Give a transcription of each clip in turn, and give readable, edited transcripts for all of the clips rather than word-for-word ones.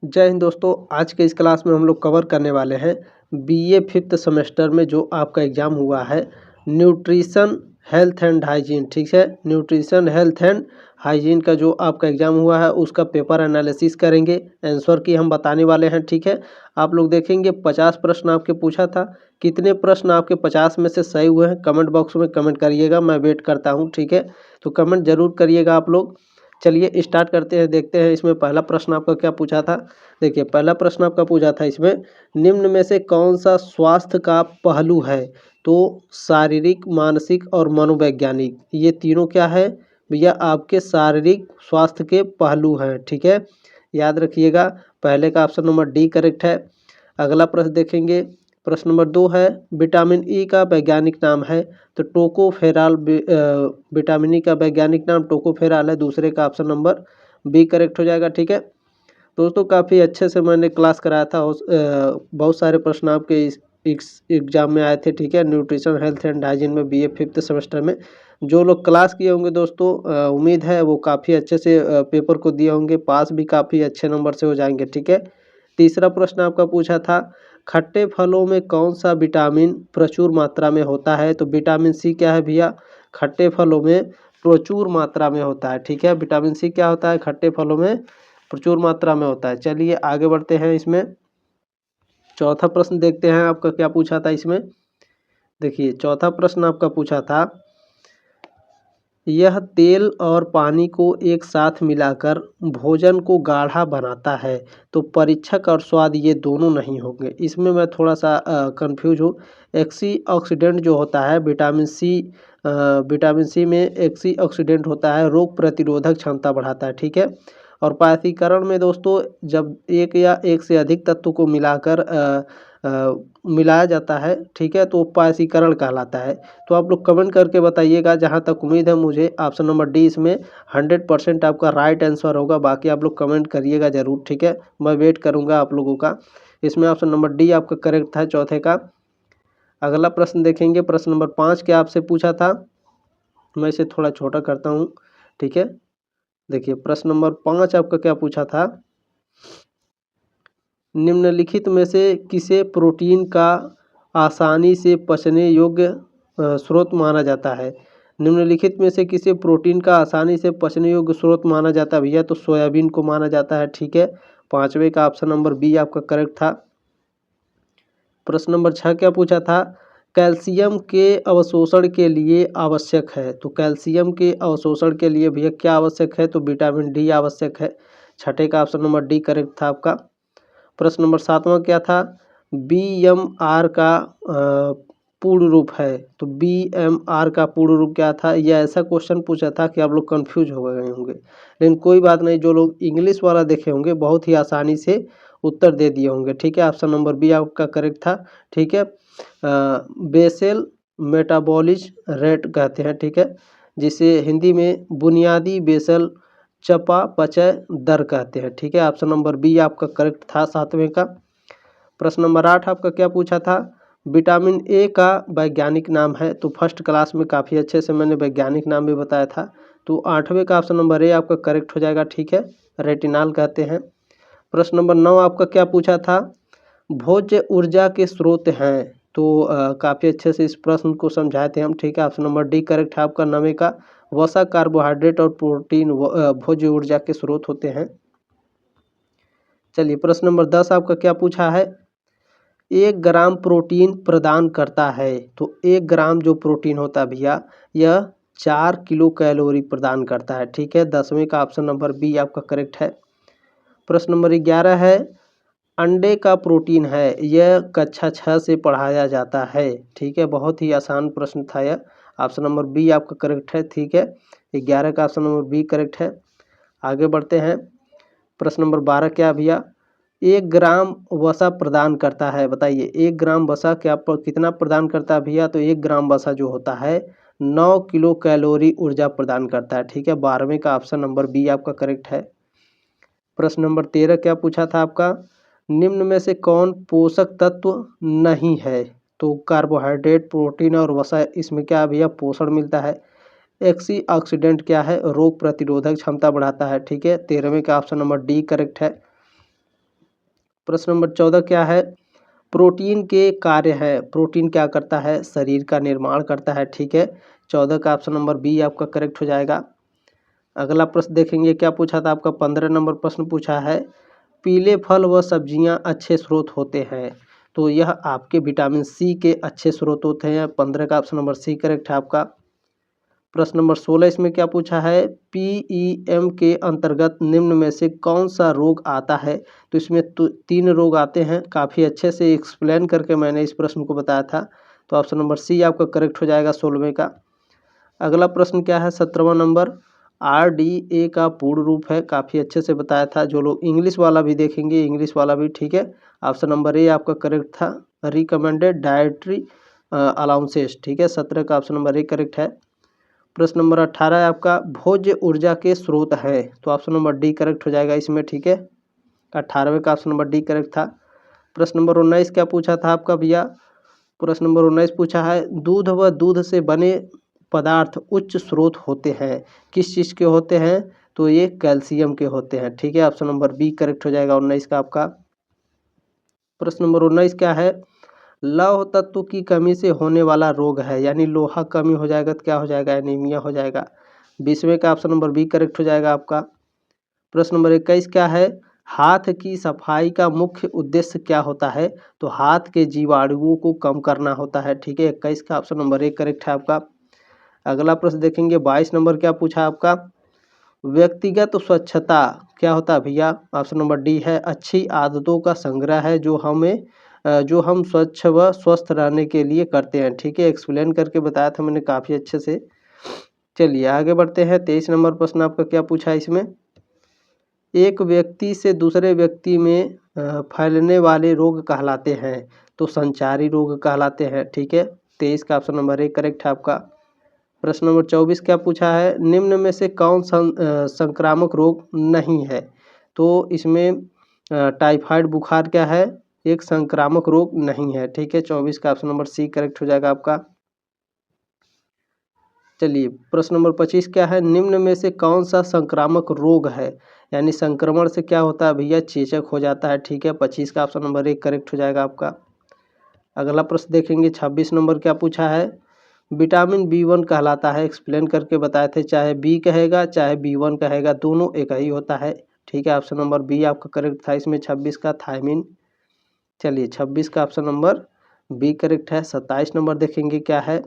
जय हिंद दोस्तों। आज के इस क्लास में हम लोग कवर करने वाले हैं बीए फिफ्थ सेमेस्टर में जो आपका एग्ज़ाम हुआ है न्यूट्रिशन हेल्थ एंड हाइजीन। ठीक है, न्यूट्रिशन हेल्थ एंड हाइजीन का जो आपका एग्ज़ाम हुआ है उसका पेपर एनालिसिस करेंगे, आंसर की हम बताने वाले हैं। ठीक है, आप लोग देखेंगे 50 प्रश्न आपके पूछा था, कितने प्रश्न आपके 50 में से सही हुए हैं कमेंट बॉक्स में कमेंट करिएगा, मैं वेट करता हूँ। ठीक है, तो कमेंट ज़रूर करिएगा आप लोग। चलिए स्टार्ट करते हैं, देखते हैं इसमें पहला प्रश्न आपका क्या पूछा था। देखिए पहला प्रश्न आपका पूछा था इसमें, निम्न में से कौन सा स्वास्थ्य का पहलू है? तो शारीरिक, मानसिक और मनोवैज्ञानिक, ये तीनों क्या है भैया? आपके शारीरिक स्वास्थ्य के पहलू हैं। ठीक है, याद रखिएगा, पहले का ऑप्शन नंबर डी करेक्ट है। अगला प्रश्न देखेंगे, प्रश्न नंबर 2 है, विटामिन ई का वैज्ञानिक नाम है। तो टोकोफेराल, विटामिन ई का वैज्ञानिक नाम टोकोफेराल है, दूसरे का ऑप्शन नंबर बी करेक्ट हो जाएगा। ठीक है दोस्तों, काफ़ी अच्छे से मैंने क्लास कराया था, बहुत सारे प्रश्न आपके इस एग्जाम में आए थे। ठीक है, न्यूट्रिशन हेल्थ एंड हाइजीन में बीए फिफ्थ सेमेस्टर में जो लोग क्लास किए होंगे दोस्तों, उम्मीद है वो काफ़ी अच्छे से पेपर को दिए होंगे, पास भी काफ़ी अच्छे नंबर से हो जाएंगे। ठीक है, तीसरा प्रश्न आपका पूछा था, खट्टे फलों में कौन सा विटामिन प्रचुर मात्रा में होता है? तो विटामिन सी क्या है भैया? खट्टे फलों में प्रचुर मात्रा में होता है। ठीक है, विटामिन सी क्या होता है? खट्टे फलों में प्रचुर मात्रा में होता है। चलिए आगे बढ़ते हैं, इसमें चौथा प्रश्न देखते हैं आपका क्या पूछा था इसमें। देखिए चौथा प्रश्न आपका पूछा था, यह तेल और पानी को एक साथ मिलाकर भोजन को गाढ़ा बनाता है, तो परीक्षक और स्वाद ये दोनों नहीं होंगे। इसमें मैं थोड़ा सा कंफ्यूज हूँ। एक्सी-ऑक्सीडेंट जो होता है विटामिन सी में एक्सी-ऑक्सीडेंट होता है, रोग प्रतिरोधक क्षमता बढ़ाता है। ठीक है, और पारसीकरण में दोस्तों जब एक या एक से अधिक तत्व को मिलाकर मिलाया जाता है, ठीक है, तो पारसीकरण कहलाता है। तो आप लोग कमेंट करके बताइएगा, जहाँ तक उम्मीद है मुझे ऑप्शन नंबर डी इसमें 100% आपका राइट आंसर होगा। बाकी आप लोग कमेंट करिएगा ज़रूर। ठीक है, मैं वेट करूँगा आप लोगों का। इसमें ऑप्शन नंबर डी आपका करेक्ट था, चौथे का। अगला प्रश्न देखेंगे, प्रश्न नंबर 5 क्या आपसे पूछा था, मैं इसे थोड़ा छोटा करता हूँ। ठीक है, देखिए प्रश्न नंबर 5 आपका क्या पूछा था, निम्नलिखित में से किसे प्रोटीन का आसानी से पचने योग्य स्रोत माना जाता है? निम्नलिखित में से किसे प्रोटीन का आसानी से पचने योग्य स्रोत माना जाता है भैया? तो सोयाबीन को माना जाता है। ठीक है, पांचवे का ऑप्शन नंबर बी आपका करेक्ट था। प्रश्न नंबर 6 क्या पूछा था, कैल्शियम के अवशोषण के लिए आवश्यक है। तो कैल्शियम के अवशोषण के लिए भैया क्या आवश्यक है? तो विटामिन डी आवश्यक है। छठे का ऑप्शन नंबर डी करेक्ट था आपका। प्रश्न नंबर 7वां क्या था, BMR का पूर्ण रूप है। तो BMR का पूर्ण रूप क्या था? यह ऐसा क्वेश्चन पूछा था कि आप लोग कंफ्यूज हो गए होंगे, लेकिन कोई बात नहीं, जो लोग इंग्लिश वाला देखे होंगे बहुत ही आसानी से उत्तर दे दिए होंगे। ठीक है, ऑप्शन नंबर बी आपका करेक्ट था। ठीक है, बेसल मेटाबॉलिज रेट कहते हैं। ठीक है, जिसे हिंदी में बुनियादी बेसल चयापचय दर कहते हैं। ठीक है, ऑप्शन नंबर बी आपका करेक्ट था, 7वें का। प्रश्न नंबर 8 आपका क्या पूछा था, विटामिन ए का वैज्ञानिक नाम है। तो फर्स्ट क्लास में काफ़ी अच्छे से मैंने वैज्ञानिक नाम भी बताया था, तो 8वें का ऑप्शन नंबर ए आपका करेक्ट हो जाएगा। ठीक है, रेटिनॉल कहते हैं। प्रश्न नंबर 9 आपका क्या पूछा था, भोज्य ऊर्जा के स्रोत हैं। तो काफ़ी अच्छे से इस प्रश्न को समझाए थे हम। ठीक है, ऑप्शन नंबर डी करेक्ट है आपका, 9वें का। वसा, कार्बोहाइड्रेट और प्रोटीन भोज्य ऊर्जा के स्रोत होते हैं। चलिए प्रश्न नंबर 10 आपका क्या पूछा है, 1 ग्राम प्रोटीन प्रदान करता है। तो 1 ग्राम जो प्रोटीन होता है भैया, यह 4 किलो कैलोरी प्रदान करता है। ठीक है, 10वें का ऑप्शन नंबर बी आपका करेक्ट है। प्रश्न नंबर 11 है, अंडे का प्रोटीन है, यह कक्षा 6 से पढ़ाया जाता है। ठीक है, बहुत ही आसान प्रश्न था यह, ऑप्शन नंबर बी आपका करेक्ट है। ठीक है, 11 का ऑप्शन नंबर बी करेक्ट है। आगे बढ़ते हैं, प्रश्न नंबर 12 क्या भैया, 1 ग्राम वसा प्रदान करता है। बताइए 1 ग्राम वसा कितना प्रदान करता है भैया? तो 1 ग्राम वसा जो होता है 9 किलो कैलोरी ऊर्जा प्रदान करता है। ठीक है, 12वें का ऑप्शन नंबर बी आपका करेक्ट है। प्रश्न नंबर 13 क्या पूछा था आपका, निम्न में से कौन पोषक तत्व नहीं है? तो कार्बोहाइड्रेट, प्रोटीन और वसा, इसमें क्या भैया? पोषण मिलता है। एक्सी-ऑक्सीडेंट क्या है? रोग प्रतिरोधक क्षमता बढ़ाता है। ठीक है, 13वें का ऑप्शन नंबर डी करेक्ट है। प्रश्न नंबर 14 क्या है? प्रोटीन के कार्य है। प्रोटीन क्या करता है? शरीर का निर्माण करता है। ठीक है, 14 का ऑप्शन नंबर बी आपका करेक्ट हो जाएगा। अगला प्रश्न देखेंगे क्या पूछा था आपका। 15 नंबर प्रश्न पूछा है, पीले फल व सब्जियां अच्छे स्रोत होते हैं। तो यह आपके विटामिन सी के अच्छे स्रोत होते हैं। 15 का ऑप्शन नंबर सी करेक्ट है आपका। प्रश्न नंबर 16 इसमें क्या पूछा है, पीईएम के अंतर्गत निम्न में से कौन सा रोग आता है? तो इसमें 3 रोग आते हैं। काफ़ी अच्छे से एक्सप्लेन करके मैंने इस प्रश्न को बताया था। तो ऑप्शन नंबर सी आपका करेक्ट हो जाएगा 16वें का। अगला प्रश्न क्या है 17वां नंबर, आरडीए का पूर्ण रूप है। काफ़ी अच्छे से बताया था। जो लोग इंग्लिश वाला भी देखेंगे, इंग्लिश वाला भी ठीक है। ऑप्शन नंबर ए आपका करेक्ट था, रिकमेंडेड डाइटरी अलाउंसेस। ठीक है, 17 का ऑप्शन नंबर ए करेक्ट है। प्रश्न नंबर 18 है आपका, भोज्य ऊर्जा के स्रोत है। तो ऑप्शन नंबर डी करेक्ट हो जाएगा इसमें। ठीक है, 18वें का ऑप्शन नंबर डी करेक्ट था। प्रश्न नंबर 19 क्या पूछा था आपका भैया? प्रश्न नंबर 19 पूछा है, दूध व दूध से बने पदार्थ उच्च स्रोत होते हैं। किस चीज़ के होते हैं? तो ये कैल्शियम के होते हैं। ठीक है, ऑप्शन नंबर बी करेक्ट हो जाएगा 19 का आपका। प्रश्न नंबर 19 क्या है, लौह तत्व की कमी से होने वाला रोग है। यानी लोहा कमी हो जाएगा तो क्या हो जाएगा? एनीमिया हो जाएगा। 20वें का ऑप्शन नंबर बी करेक्ट हो जाएगा आपका। प्रश्न नंबर 21 क्या है, हाथ की सफाई का मुख्य उद्देश्य क्या होता है? तो हाथ के जीवाणुओं को कम करना होता है। ठीक है, 21 का ऑप्शन नंबर ए करेक्ट है आपका। अगला प्रश्न देखेंगे 22 नंबर क्या पूछा आपका, व्यक्तिगत स्वच्छता क्या होता है भैया? ऑप्शन नंबर डी है, अच्छी आदतों का संग्रह है जो हम स्वच्छ व स्वस्थ रहने के लिए करते हैं। ठीक है, एक्सप्लेन करके बताया था मैंने काफ़ी अच्छे से। चलिए आगे बढ़ते हैं। 23 नंबर प्रश्न आपका क्या पूछा है इसमें, एक व्यक्ति से दूसरे व्यक्ति में फैलने वाले रोग कहलाते हैं। तो संचारी रोग कहलाते हैं। ठीक है, 23 का ऑप्शन नंबर ए करेक्ट है आपका। प्रश्न नंबर 24 क्या पूछा है, निम्न में से कौन संक्रामक रोग नहीं है? तो इसमें टाइफाइड बुखार क्या है? एक संक्रामक रोग नहीं है। ठीक है, 24 का ऑप्शन नंबर सी करेक्ट हो जाएगा आपका। चलिए प्रश्न नंबर 25 क्या है, निम्न में से कौन सा संक्रामक रोग है? यानी संक्रमण से क्या होता है भैया? चेचक हो जाता है। ठीक है, 25 का ऑप्शन नंबर ए करेक्ट हो जाएगा आपका। अगला प्रश्न देखेंगे 26 नंबर क्या पूछा है, विटामिन बी1 कहलाता है। एक्सप्लेन करके बताए थे, चाहे बी कहेगा चाहे बी1 कहेगा, दोनों एक ही होता है। ठीक है, ऑप्शन नंबर बी आपका करेक्ट था इसमें 26 का, थायमिन। चलिए 26 का ऑप्शन नंबर बी करेक्ट है। 27 नंबर देखेंगे क्या है,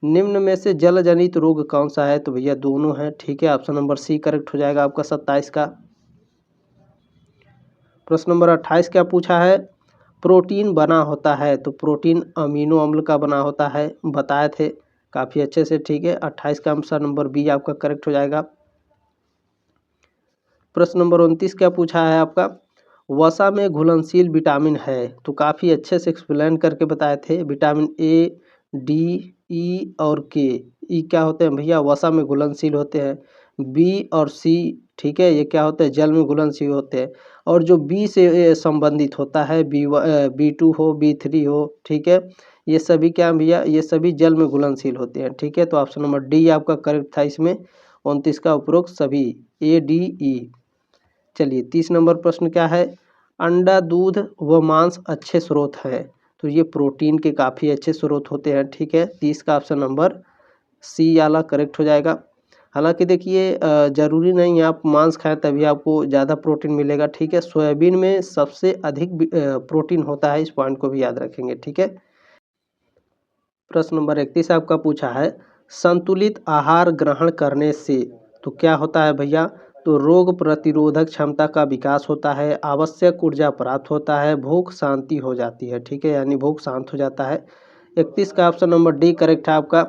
निम्न में से जल जनित रोग कौन सा है? तो भैया दोनों हैं। ठीक है, ऑप्शन नंबर सी करेक्ट हो जाएगा आपका 27 का। प्रश्न नंबर 28 क्या पूछा है, प्रोटीन बना होता है। तो प्रोटीन अमीनो अम्ल का बना होता है, बताए थे काफ़ी अच्छे से। ठीक है, 28 का आंसर नंबर बी आपका करेक्ट हो जाएगा। प्रश्न नंबर 29 क्या पूछा है आपका, वसा में घुलनशील विटामिन है। तो काफ़ी अच्छे से एक्सप्लेन करके बताए थे, विटामिन ए, डी, ई और के। ई क्या होते हैं भैया? वसा में घुलनशील होते हैं। बी और सी, ठीक है, ये क्या होते हैं? जल में घुलनशील होते हैं। और जो बी से संबंधित होता है, बी2 हो, बी3 हो, ठीक है, ये सभी क्या भैया? ये सभी जल में घुलनशील होते हैं। ठीक है, तो ऑप्शन नंबर डी आपका करेक्ट था इसमें 29 का, उपरोक्त सभी ए, डी, ई। चलिए 30 नंबर प्रश्न क्या है, अंडा, दूध व मांस अच्छे स्रोत हैं। तो ये प्रोटीन के काफ़ी अच्छे स्रोत होते हैं। ठीक है, 30 का ऑप्शन नंबर सी वाला करेक्ट हो जाएगा। हालांकि देखिए ज़रूरी नहीं है आप मांस खाएं तभी आपको ज़्यादा प्रोटीन मिलेगा। ठीक है, सोयाबीन में सबसे अधिक प्रोटीन होता है, इस पॉइंट को भी याद रखेंगे। ठीक है, प्रश्न नंबर 31 आपका पूछा है, संतुलित आहार ग्रहण करने से तो क्या होता है भैया? तो रोग प्रतिरोधक क्षमता का विकास होता है, आवश्यक ऊर्जा प्राप्त होता है, भूख शांति हो जाती है। ठीक है, यानी भूख शांत हो जाता है। 31 का ऑप्शन नंबर डी करेक्ट है आपका।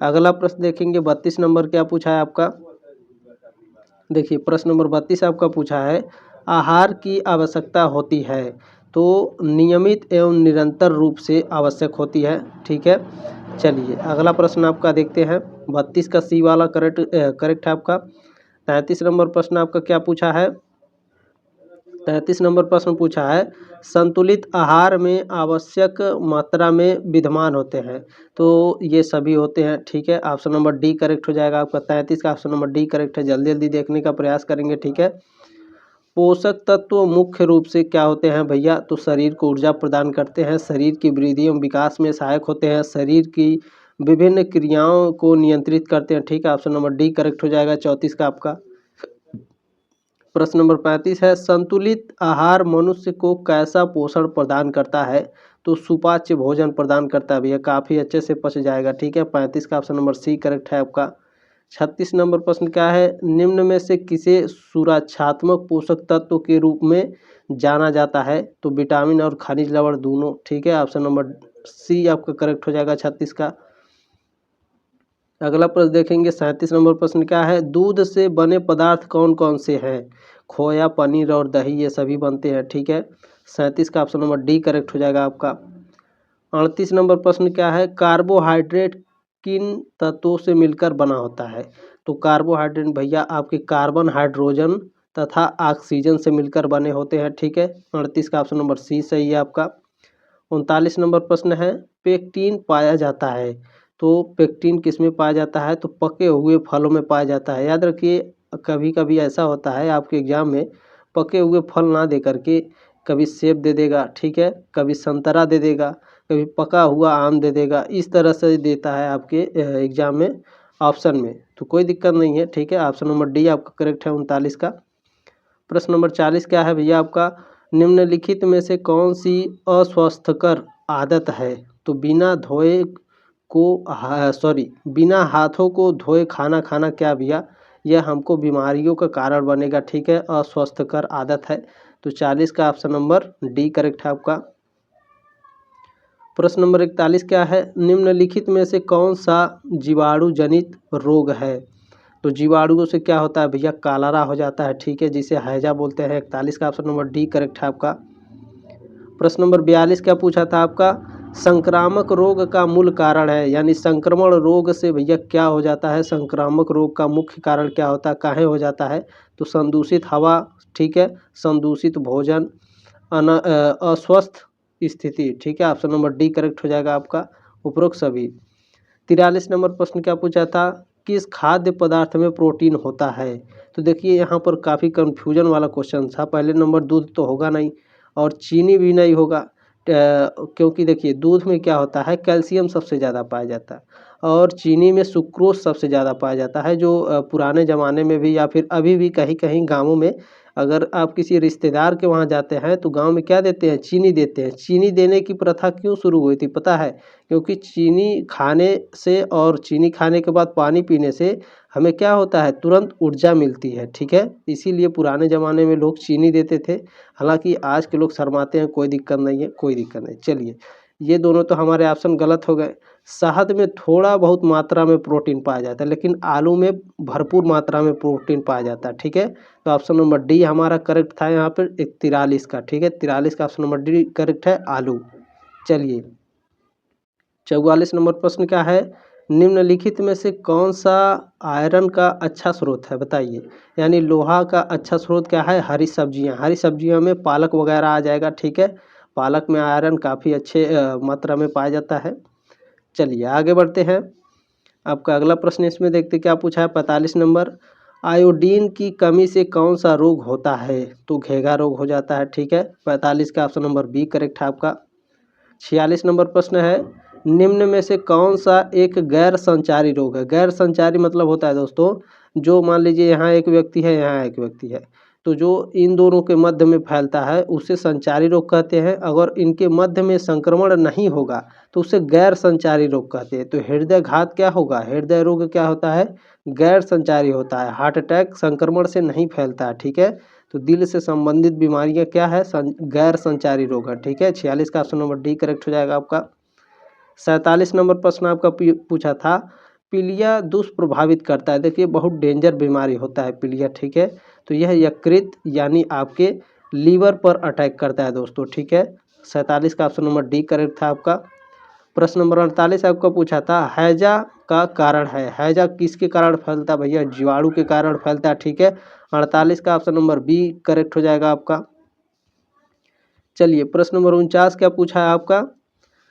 अगला प्रश्न देखेंगे 32 नंबर क्या पूछा है आपका। देखिए प्रश्न नंबर 32 आपका पूछा है, आहार की आवश्यकता होती है तो नियमित एवं निरंतर रूप से आवश्यक होती है। ठीक है, चलिए अगला प्रश्न आपका देखते हैं। 32 का सी वाला करेक्ट है आपका। 33 नंबर प्रश्न आपका क्या पूछा है, 33 नंबर प्रश्न पूछा है, संतुलित आहार में आवश्यक मात्रा में विद्यमान होते हैं। तो ये सभी होते हैं। ठीक है, ऑप्शन नंबर डी करेक्ट हो जाएगा आपका। 33 का ऑप्शन नंबर डी करेक्ट है। जल्दी जल्दी देखने का प्रयास करेंगे। ठीक है, पोषक तत्व मुख्य रूप से क्या होते हैं भैया, तो शरीर को ऊर्जा प्रदान करते हैं, शरीर की वृद्धि एवं विकास में सहायक होते हैं, शरीर की विभिन्न क्रियाओं को नियंत्रित करते हैं। ठीक है, ऑप्शन नंबर डी करेक्ट हो जाएगा 34 का आपका। प्रश्न नंबर 35 है, संतुलित आहार मनुष्य को कैसा पोषण प्रदान करता है, तो सुपाच्य भोजन प्रदान करता है भैया, काफ़ी अच्छे से पच जाएगा। ठीक है, 35 का ऑप्शन नंबर सी करेक्ट है आपका। 36 नंबर प्रश्न क्या है, निम्न में से किसे सुरक्षात्मक पोषक तत्व के रूप में जाना जाता है, तो विटामिन और खनिज लवण दोनों। ठीक है, ऑप्शन नंबर सी आपका करेक्ट हो जाएगा 36 का। अगला प्रश्न देखेंगे, 37 नंबर प्रश्न क्या है, दूध से बने पदार्थ कौन कौन से हैं, खोया, पनीर और दही ये सभी बनते हैं। ठीक है, 37 का ऑप्शन नंबर डी करेक्ट हो जाएगा आपका। 38 नंबर प्रश्न क्या है, कार्बोहाइड्रेट किन तत्वों से मिलकर बना होता है, तो कार्बोहाइड्रेट भैया आपके कार्बन, हाइड्रोजन तथा ऑक्सीजन से मिलकर बने होते हैं। ठीक है, 38 का ऑप्शन नंबर सी सही है आपका। 39 नंबर प्रश्न है, पेक्टिन पाया जाता है, तो पेक्टिन किस में पाया जाता है, तो पके हुए फलों में पाया जाता है। याद रखिए, कभी कभी ऐसा होता है आपके एग्जाम में पके हुए फल ना दे करके कभी सेब दे देगा, ठीक है, कभी संतरा दे देगा, कभी पका हुआ आम दे देगा, इस तरह से देता है आपके एग्जाम में ऑप्शन में, तो कोई दिक्कत नहीं है। ठीक है, ऑप्शन नंबर डी आपका करेक्ट है 39 का। प्रश्न नंबर 40 क्या है भैया आपका, निम्नलिखित में से कौन सी अस्वस्थकर आदत है, तो बिना धोए को बिना हाथों को धोए खाना खाना क्या भैया, यह हमको बीमारियों का कारण बनेगा। ठीक है, अस्वस्थकर आदत है, तो 40 का ऑप्शन नंबर डी करेक्ट है आपका। प्रश्न नंबर 41 क्या है, निम्नलिखित में से कौन सा जीवाणु जनित रोग है, तो जीवाणुओं से क्या होता है भैया, कालारा हो जाता है। ठीक है, जिसे हैजा बोलते हैं। 41 का ऑप्शन नंबर डी करेक्ट है आपका। प्रश्न नंबर 42 क्या पूछा था आपका, संक्रामक रोग का मूल कारण है, यानी संक्रमण रोग से भैया क्या हो जाता है, संक्रामक रोग का मुख्य कारण क्या होता है, काहे हो जाता है, तो संदूषित हवा, ठीक है, संदूषित भोजन, अस्वस्थ स्थिति। ठीक है, ऑप्शन नंबर डी करेक्ट हो जाएगा आपका उपरोक्त सभी। 43 नंबर प्रश्न क्या पूछा था, किस खाद्य पदार्थ में प्रोटीन होता है, तो देखिए यहाँ पर काफ़ी कन्फ्यूजन वाला क्वेश्चन था। पहले नंबर दूध तो होगा नहीं और चीनी भी नहीं होगा, क्योंकि देखिए दूध में क्या होता है, कैल्शियम सबसे ज़्यादा पाया जाता है और चीनी में सुक्रोज सबसे ज़्यादा पाया जाता है, जो पुराने ज़माने में भी या फिर अभी भी कहीं कहीं गाँवों में अगर आप किसी रिश्तेदार के वहाँ जाते हैं तो गांव में क्या देते हैं, चीनी देते हैं। चीनी देने की प्रथा क्यों शुरू हुई थी पता है, क्योंकि चीनी खाने से और चीनी खाने के बाद पानी पीने से हमें क्या होता है, तुरंत ऊर्जा मिलती है। ठीक है, इसीलिए पुराने ज़माने में लोग चीनी देते थे। हालांकि आज के लोग शर्माते हैं, कोई दिक्कत नहीं है, कोई दिक्कत नहीं। चलिए, ये दोनों तो हमारे ऑप्शन गलत हो गए। शहद में थोड़ा बहुत मात्रा में प्रोटीन पाया जाता है, लेकिन आलू में भरपूर मात्रा में प्रोटीन पाया जाता है। ठीक है, तो ऑप्शन नंबर डी हमारा करेक्ट था यहाँ पर 43 का। ठीक है, 43 का ऑप्शन नंबर डी करेक्ट है, आलू। चलिए, 44 नंबर प्रश्न क्या है, निम्नलिखित में से कौन सा आयरन का अच्छा स्रोत है, बताइए। यानी लोहा का अच्छा स्रोत क्या है, हरी सब्जियां। हरी सब्जियों में पालक वगैरह आ जाएगा। ठीक है, पालक में आयरन काफ़ी अच्छे मात्रा में पाया जाता है। चलिए आगे बढ़ते हैं, आपका अगला प्रश्न इसमें देखते क्या पूछा है। 45 नंबर, आयोडीन की कमी से कौन सा रोग होता है, तो घेगा रोग हो जाता है। ठीक है, 45 का ऑप्शन नंबर बी करेक्ट है आपका। 46 नंबर प्रश्न है, निम्न में से कौन सा एक गैर संचारी रोग है। गैर संचारी मतलब होता है दोस्तों, जो मान लीजिए यहाँ एक व्यक्ति है, यहाँ एक व्यक्ति है, तो जो इन दोनों के मध्य में फैलता है उसे संचारी रोग कहते हैं। अगर इनके मध्य में संक्रमण नहीं होगा तो उसे गैर संचारी रोग कहते हैं। तो हृदय घात क्या होगा, हृदय रोग क्या होता है, गैर संचारी होता है। हार्ट अटैक संक्रमण से नहीं फैलता है। ठीक है, तो दिल से संबंधित बीमारियां क्या है, गैर संचारी रोग है। ठीक है, 46 का ऑप्शन नंबर डी करेक्ट हो जाएगा आपका। 47 नंबर प्रश्न आपका पूछा था, पीलिया दुष्प्रभावित करता है। देखिए बहुत डेंजर बीमारी होता है पीलिया। ठीक है, तो यह यकृत यानी आपके लीवर पर अटैक करता है दोस्तों। ठीक है, 47 का ऑप्शन नंबर डी करेक्ट था आपका। प्रश्न नंबर 48 आपका पूछा था, हैजा का कारण है। हैजा किसके कारण फैलता है भैया, जीवाणु के कारण फैलता है। ठीक है, 48 का ऑप्शन नंबर बी करेक्ट हो जाएगा आपका। चलिए, प्रश्न नंबर 49 क्या पूछा है आपका,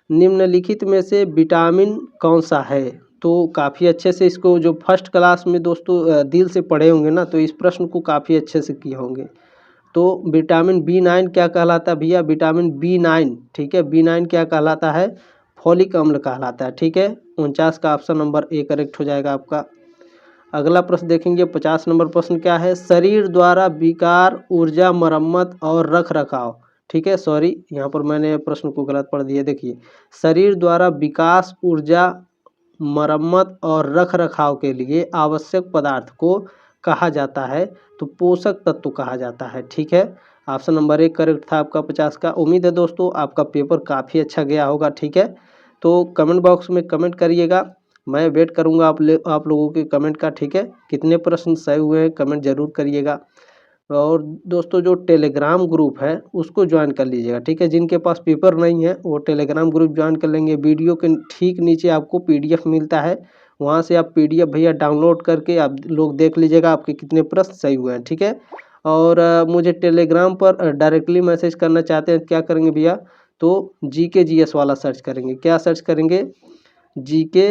निम्नलिखित में से विटामिन कौन सा है। तो काफ़ी अच्छे से इसको जो फर्स्ट क्लास में दोस्तों दिल से पढ़े होंगे ना, तो इस प्रश्न को काफ़ी अच्छे से किए होंगे। तो विटामिन B9 क्या कहलाता है भैया? विटामिन B9, ठीक है, B9 क्या कहलाता है? फॉलिक अम्ल कहलाता है, ठीक है। 49 का ऑप्शन नंबर ए करेक्ट हो जाएगा आपका। अगला प्रश्न देखेंगे 50 नंबर प्रश्न क्या है? शरीर द्वारा विकार, ऊर्जा, मरम्मत और रख रखाव, ठीक है, सॉरी यहाँ पर मैंने प्रश्न को गलत पढ़ दिया। देखिए, शरीर द्वारा विकास, ऊर्जा, मरम्मत और रख रखाव के लिए आवश्यक पदार्थ को कहा जाता है तो पोषक तत्व कहा जाता है, ठीक है। ऑप्शन नंबर 1 करेक्ट था आपका 50 का। उम्मीद है दोस्तों आपका पेपर काफ़ी अच्छा गया होगा, ठीक है। तो कमेंट बॉक्स में कमेंट करिएगा, मैं वेट करूंगा आप लोगों के कमेंट का, ठीक है। कितने प्रश्न सही हुए हैं कमेंट जरूर करिएगा। और दोस्तों जो टेलीग्राम ग्रुप है उसको ज्वाइन कर लीजिएगा, ठीक है। जिनके पास पेपर नहीं है वो टेलीग्राम ग्रुप ज्वाइन कर लेंगे। वीडियो के ठीक नीचे आपको PDF मिलता है, वहाँ से आप PDF भैया डाउनलोड करके आप लोग देख लीजिएगा आपके कितने प्रश्न सही हुए हैं, ठीक है। और मुझे टेलीग्राम पर डायरेक्टली मैसेज करना चाहते हैं, क्या करेंगे भैया? तो GK GS वाला सर्च करेंगे। क्या सर्च करेंगे? GK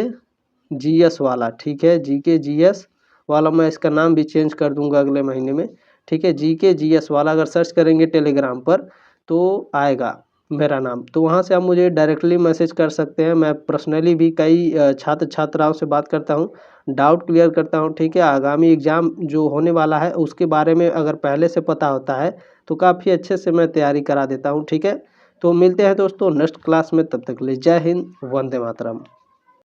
GS वाला, ठीक है। GK GS वाला मैं इसका नाम भी चेंज कर दूंगा अगले महीने में, ठीक है। GK GS वाला अगर सर्च करेंगे टेलीग्राम पर तो आएगा मेरा नाम, तो वहाँ से आप मुझे डायरेक्टली मैसेज कर सकते हैं। मैं पर्सनली भी कई छात्र छात्राओं से बात करता हूँ, डाउट क्लियर करता हूँ, ठीक है। आगामी एग्ज़ाम जो होने वाला है उसके बारे में अगर पहले से पता होता है तो काफ़ी अच्छे से मैं तैयारी करा देता हूँ, ठीक है। तो मिलते हैं दोस्तों नेक्स्ट क्लास में, तब तक के लिए जय हिंद, वंदे मातरम।